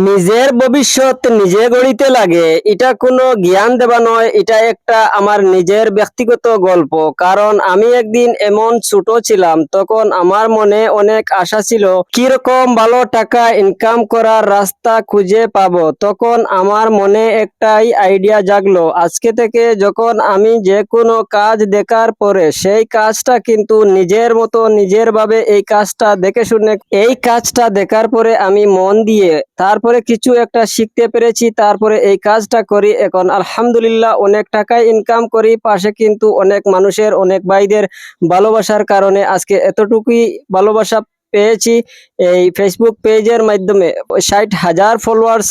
নিজের ভবিষ্যৎ নিজে গড়িতে লাগে, এটা কোনো জ্ঞান দেবা নয়, এটা একটা আমার নিজের ব্যক্তিগত গল্প। কারণ আমি একদিন এমন ছোট ছিলাম, তখন আমার মনে অনেক আশা ছিল কিরকম ভালো টাকা ইনকাম করার রাস্তা খুঁজে পাবো। তখন আমার মনে একটাই আইডিয়া জাগলো, আজকে থেকে যখন আমি যে কোনো কাজ দেখার পরে সেই কাজটা কিন্তু নিজের মতো নিজের ভাবে এই কাজটা দেখে শুনে এই কাজটা দেখার পরে আমি মন দিয়ে তারপরে কিছু একটা শিখতে পেরেছি, তারপরে এই কাজটা করি। এখন আলহামদুলিল্লাহ অনেক টাকা ইনকাম করি, পাশে কিন্তু অনেক মানুষের অনেক ভাইদের ভালোবাসার কারণে আজকে এতটুকুই ভালোবাসা পেয়েছি। এই ফেসবুক পেজের মাধ্যমে 60,000 ফলোয়ার্স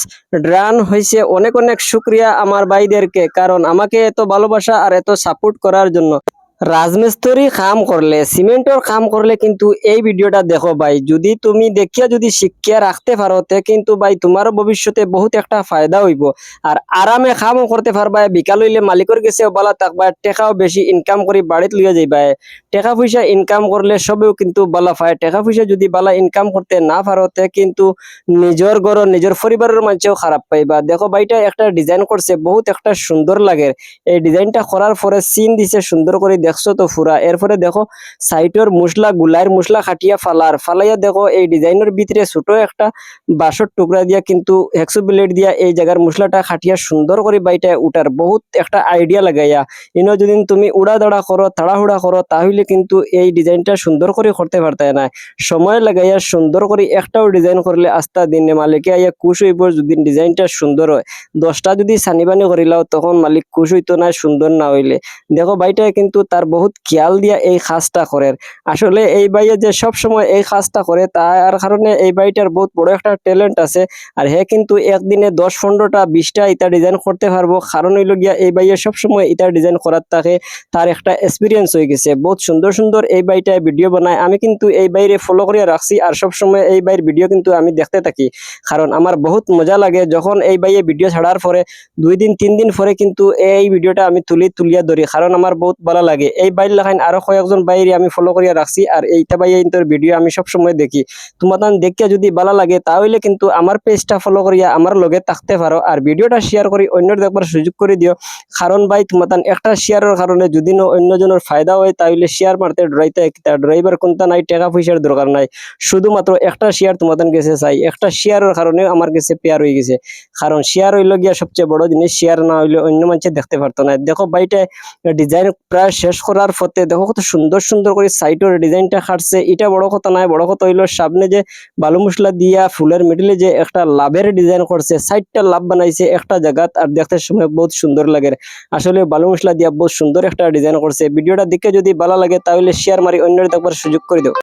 রান হয়েছে। অনেক অনেক শুক্রিয়া আমার ভাইদেরকে, কারণ আমাকে এত ভালোবাসা আর এত সাপোর্ট করার জন্য। রাজমিস্ত্রি কাম করলে, সিমেন্টর কাম করলে কিন্তু এই ভিডিওটা দেখো ভাই, যদি তুমি দেখিয়া যদি শিক্ষা রাখতে পারো তে কিন্তু ভাই তোমার ভবিষ্যতে বহুত একটা ফায়দা হইব। আর আরামে কামও করতে পারবা, বিকাল হইলে মালিকের কাছেও বালা থাকবা, টাকাও বেশি ইনকাম করি বাড়িতে লইয়া যাইবা। টাকা পয়সা ইনকাম করলে সবেও কিন্তু বালা পায়। টাকা পয়সা যদি বালা ইনকাম করতে না পারো তে কিন্তু নিজের ঘর নিজের পরিবারের মানুষও খারাপ পাইবা। দেখো ভাইটা একটা ডিজাইন করছে, বহুত একটা সুন্দর লাগে। এই ডিজাইনটা করার পরে সিন দিছে সুন্দর করে, দেখছো তো পুরা। এরপরে দেখো সাইটের মশলা গুলাইয়ের মশলা খাটিয়া ফালাইয়া দেখো এই ডিজাইনের ভিতরে ছোট একটা বাঁশের টুকরা দিয়া কিন্তু হেক্সো ব্লেড দিয়া এই জায়গার মশলাটা খাটিয়া সুন্দর করে বাইটা উঠার বহুত একটা আইডিয়া লাগাইয়া। ইনো যদি তুমি উড়া দড়া করো, তাড়াহুড়া করো, তাহলে কিন্তু এই ডিজাইনটা সুন্দর করে করতে পারতে না। সময় লাগাইয়া সুন্দর করে একটাও ডিজাইন করলে আস্তা দিনে মালিকে আইয়া খুশ হইব যদি ডিজাইনটা সুন্দর হয়। 10টা যদি সানিবানি করিলাও তখন মালিক খুশ হইতো না সুন্দর না হইলে। দেখো ভাইটা কিন্তু তার বহুত খেয়াল দিয়া এই কাজটা করে। আসলে এই ভাইয়া যে সব সময় এই কাজটা করে তার কারণে এই ভাইটার বহুত বড় একটা ট্যালেন্ট আছে। আর হে কিন্তু একদিনে 10-15টা 20টা ইটা ডিজাইন করতে পারবো, কারণ হইল গিয়া এই ভাইয়া সব সময় ইটা ডিজাইন করার থাকে তার একটা এক্সপিরিয়েন্স হয়ে গেছে। বহুত সুন্দর সুন্দর এই ভাইটা ভিডিও বানায়, আমি কিন্তু এই বাইরে ফলো করিয়া রাখছি আর সব সময় এই ভাইয়ের ভিডিও কিন্তু আমি দেখতে থাকি। কারণ আমার বহুত মজা লাগে যখন এই ভাইয়ে ভিডিও ছাড়ার পরে 2 দিন 3 দিন পরে কিন্তু এই ভিডিওটা আমি তুলিয়া ধরি, কারণ আমার বহুত ভালো লাগে। এই বাইর লাগাইন আরো কয়েকজন বাইরে আমি ফলো করিয়া রাখছি, আর এইটা ভাইয়া ইন্তর ভিডিও আমি সব সময় দেখি। তোমাদের দেখিয়া যদি ভালো লাগে তাহলে কিন্তু আমার পেজটা ফলো করিয়া আমার লগে থাকতে পারো, আর ভিডিওটা শেয়ার করি অন্যর দেখবার সুযোগ করে দিও। কারণ ভাই তোমাদের একটা শেয়ারের কারণে যদি অন্যজনের ফায়দা হয় তাহলে শেয়ার মারতে ড্রাইভার কোনটা নাই, টাকা পয়সার দরকার নাই, শুধুমাত্র একটা শেয়ার তোমাদের কাছে চাই। একটা শেয়ারের কারণে আমার কাছে পেয়ার হয়ে গেছে, কারণ শেয়ার হইল গিয়া সবচেয়ে বড় জিনিস। শেয়ার না হইলে অন্য মানুষে দেখতে পারতো না। দেখো ভাইটা ডিজাইন প্রায় শেষ করার পথে দেখো কত সুন্দর সুন্দর করে সাইটের ডিজাইনটা কাটছে। এটা বড় কথা নয়, বড় কথা হইলো সামনে যে বালু মশলা দিয়া ফুলের মিডিলে যে একটা লাভের ডিজাইন করছে, 60টা লাভ বানাইছে একটা জায়গাত, আর দেখতে সময় বহুত সুন্দর লাগে। আসলে বালু মশলা দিয়া বহুত সুন্দর একটা ডিজাইন করছে। ভিডিওটা দেখে যদি ভালো লাগে তাহলে শেয়ার মারি অন্যের দেখবার সুযোগ করে দাও।